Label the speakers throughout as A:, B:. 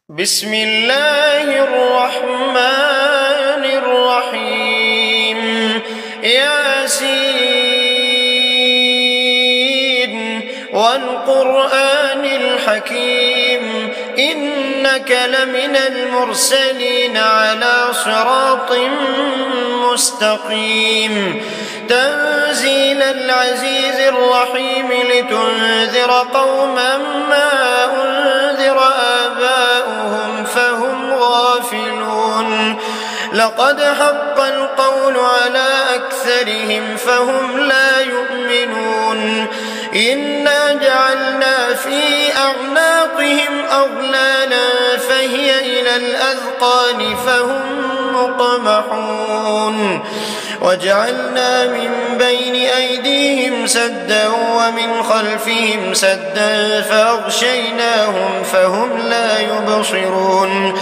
A: بسم الله الرحمن الرحيم ياسين والقرآن الحكيم إنك لمن المرسلين على صراط مستقيم تنزيل العزيز الرحيم لتنذر قوما ما أنذر آباؤهم فهم غافلون لقد حق القول على أكثرهم فهم لا يؤمنون إنا جعلنا في أعناقهم أغلالا فهي إلى الأذقان فهم مقمحون وجعلنا من بين أيديهم سدا ومن خلفهم سدا فأغشيناهم فهم لا يبصرون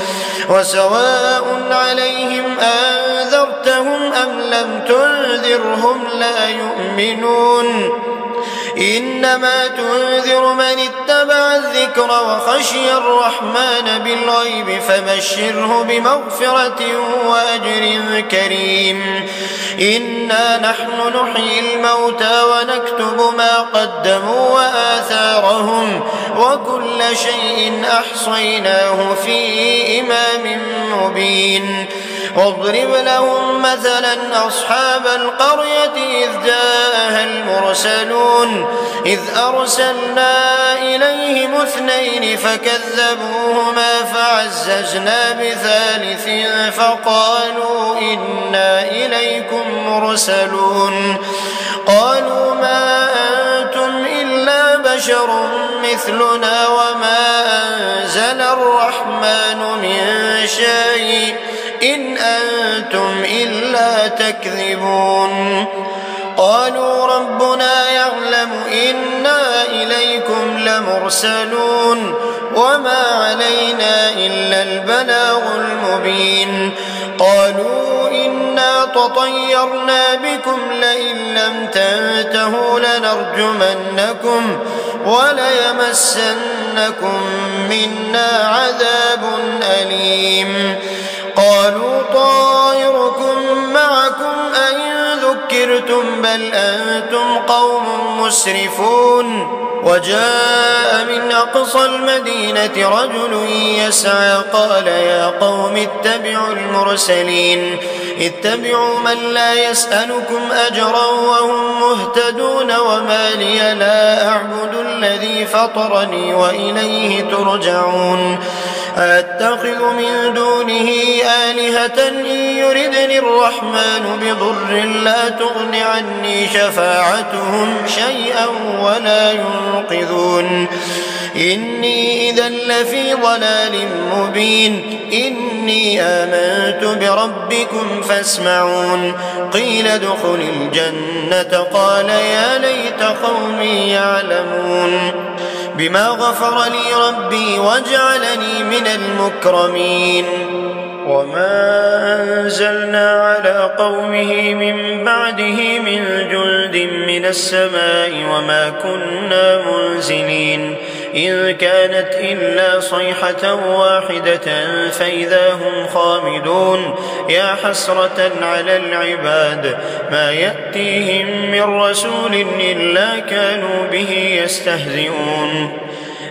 A: وسواء عليهم أنذرتهم أم لم تنذرهم لا يؤمنون إنما تنذر من اتبع الذكر وخشي الرحمن بالغيب فبشره بمغفرة وأجر كريم إنا نحن نحيي الموتى ونكتب ما قدموا وآثارهم وكل شيء أحصيناه في إمام مبين واضرب لهم مثلا أصحاب القرية إذ جاءها المرسلون إذ أرسلنا إليهم اثنين فكذبوهما فعززنا بثالث فقالوا إنا إليكم مرسلون قالوا ما أنتم إلا بشر مثلنا وما أنزل الرحمن من شيء إن أنتم إلا تكذبون قالوا ربنا يعلم إنا إليكم لمرسلون وما علينا إلا البلاغ المبين قالوا إنا تطيرنا بكم لئن لم تنتهوا لنرجمنكم وليمسنكم منا عذاب أليم قالوا طائركم معكم أئن ذكرتم بل أنتم قوم مسرفون وجاء من أقصى المدينة رجل يسعى قال يا قوم اتبعوا المرسلين اتبعوا من لا يسألكم أجرا وهم مهتدون وما لي لا أعبد الذي فطرني وإليه ترجعون أتخذ من دونه آلهة إن يردني الرحمن بضر لا تغن عني شفاعتهم شيئا ولا ينقذون إني إذا لفي ضلال مبين إني آمنت بربكم فاسمعون قيل ادخل الجنة قال يا ليت قومي يعلمون بما غفر لي ربي وجعلني من المكرمين وما أنزلنا على قومه من بعده من جند من السماء وما كنا منزلين إن كانت إلا صيحة واحدة فإذا هم خامدون يا حسرة على العباد ما يأتيهم من رسول إلا كانوا به يستهزئون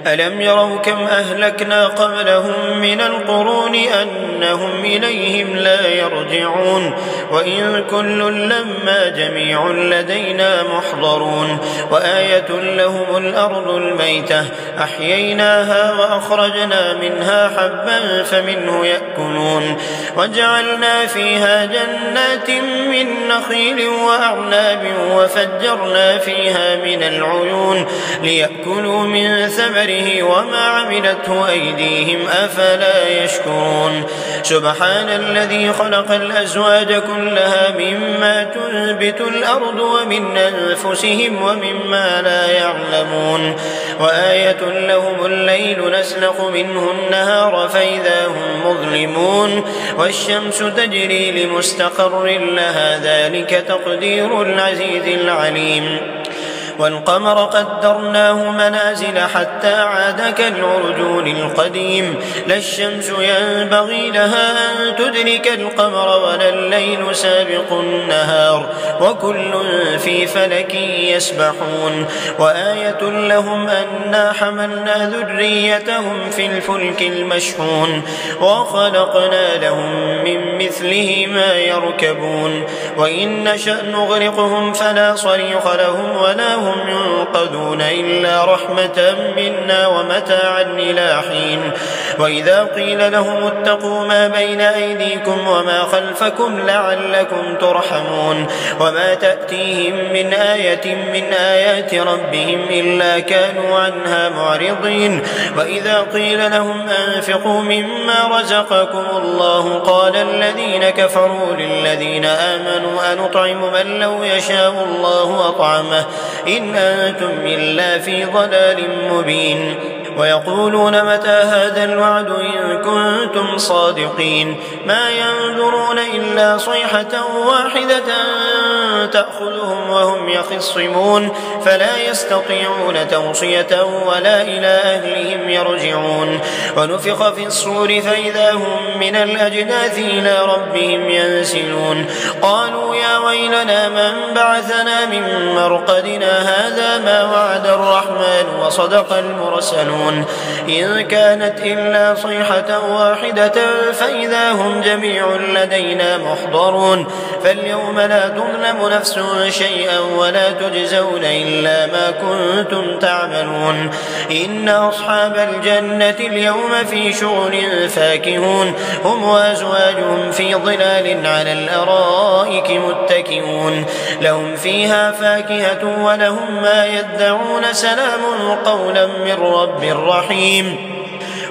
A: ألم يروا كم أهلكنا قبلهم من القرون أنهم إليهم لا يرجعون وإن كل لما جميع لدينا محضرون وآية لهم الأرض الميتة أحييناها وأخرجنا منها حبا فمنه يأكلون وجعلنا فيها جنات من نخيل وأعناب وفجرنا فيها من العيون ليأكلوا من ثمره وما عملته أيديهم أفلا يشكرون سبحان الذي خلق الأزواج كلها مما تنبت الأرض ومن أنفسهم ومما لا يعلمون وآية لهم الليل نسلخ منه النهار فإذا هم مظلمون والشمس تجري لمستقر لها ذلك تقدير العزيز العليم والقمر قدرناه منازل حتى عاد كالعرجون القديم لا الشمس ينبغي لها أن تدرك القمر ولا الليل سابق النهار وكل في فلك يسبحون وآية لهم أنا حملنا ذريتهم في الفلك المشحون وخلقنا لهم من مثله ما يركبون وإن نشأ نغرقهم فلا صريخ لهم ولا هم ينقذون إلا رحمة منا ومتاعا إلى حين وإذا قيل لهم اتقوا ما بين أيديكم وما خلفكم لعلكم ترحمون وما تأتيهم من آية من آيات ربهم إلا كانوا عنها معرضين وإذا قيل لهم أنفقوا مما رزقكم الله قال الذين كفروا للذين آمنوا أنطعم من لو يشاء الله أطعمه إن أنتم إلا في ضلال مبين ويقولون متى هذا الوعد إن كنتم صادقين ما ينظرون إلا صيحة واحدة تأخذهم وهم يخصمون فلا يستطيعون توصية ولا إلى أهلهم يرجعون ونفخ في الصور فإذا هم من الأجداث إلى ربهم ينسلون قالوا يا ويلنا من بعثنا من مرقدنا هذا ما وعد الرحمن وصدق المرسلون إن كانت إلا صيحة واحدة فإذا هم جميع لدينا محضرون فاليوم لا تظلم نفس شيئا ولا تجزون إلا ما كنتم تعملون إن أصحاب الجنة اليوم في شغل فاكهون هم وأزواجهم في ظلال على الأرائك متكئون لهم فيها فاكهة ولهم ما يدعون سلام قولا من رب رحيم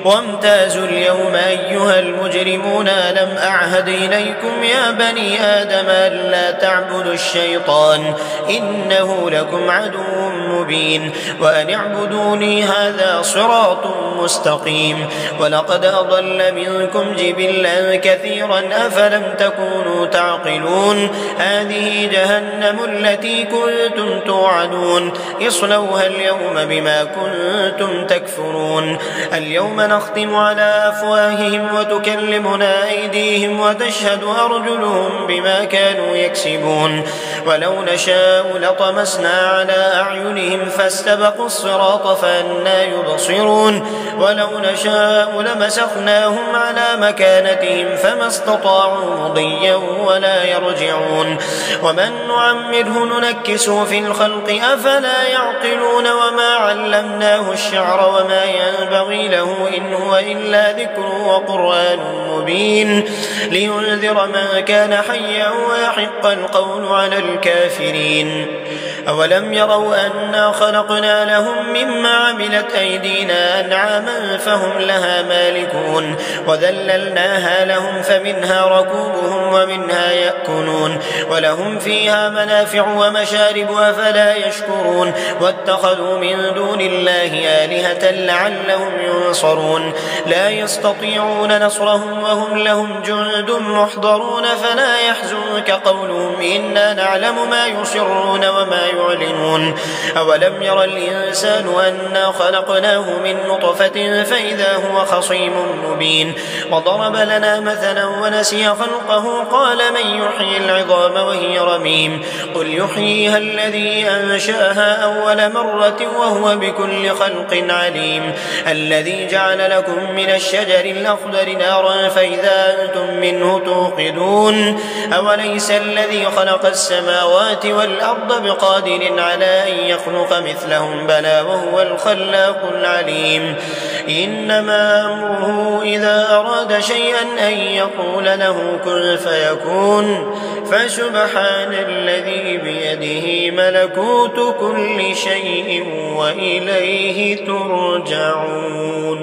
A: وامتازوا اليوم أيها المجرمون ألم أعهد إليكم يا بني آدم ألا تعبدوا الشيطان إنه لكم عدو مبين وأن اعبدوني هذا صراط مستقيم ولقد أضل منكم جبلا كثيرا أفلم تكونوا تعقلون هذه جهنم التي كنتم توعدون اصلوها اليوم بما كنتم تكفرون اليوم نختم على أفواههم وتكلمنا أيديهم وتشهد أرجلهم بما كانوا يكسبون ولو نشاء لطمسنا على أعينهم فاستبقوا الصراط فأنى يبصرون ولو نشاء لمسخناهم على مكانتهم فما استطاعوا مضيا ولا يرجعون ومن نعمره ننكسه في الخلق أفلا يعقلون وما علمناه الشعر وما ينبغي له إن هو إلا ذكر وقرآن مبين لينذر من كان حيا ويحق القول على الكافرين أولم يروا أنا خلقنا لهم مما عملت أيدينا أنعاما فهم لها مالكون وذللناها لهم فمنها ركوبهم ومنها يأكلون ولهم فيها منافع ومشارب أفلا يشكرون واتخذوا من دون الله آلهة لعلهم ينصرون لا يستطيعون نصرهم وهم لهم جند محضرون فلا يحزنك قولهم إنا نعلم ما يسرون وما يعلنون أولم ير الإنسان أنا خلقناه من نطفة فإذا هو خصيم مبين وضرب لنا مثلا ونسي خلقه قال من يحيي العظام وهي رميم قل يحييها الذي أنشأها أول مرة وهو بكل خلق عليم الذي جعل لكم من الشجر الأخضر نارا فإذا أنتم منه توقدون أوليس الذي خلق السماوات والأرض بقادر على أن يخلق مثلهم بلى وهو الخلاق العليم إنما أمره إذا أراد شيئا أن يقول له كن فيكون فسبحان الذي بيده ملكوت كل شيء وإليه ترجعون.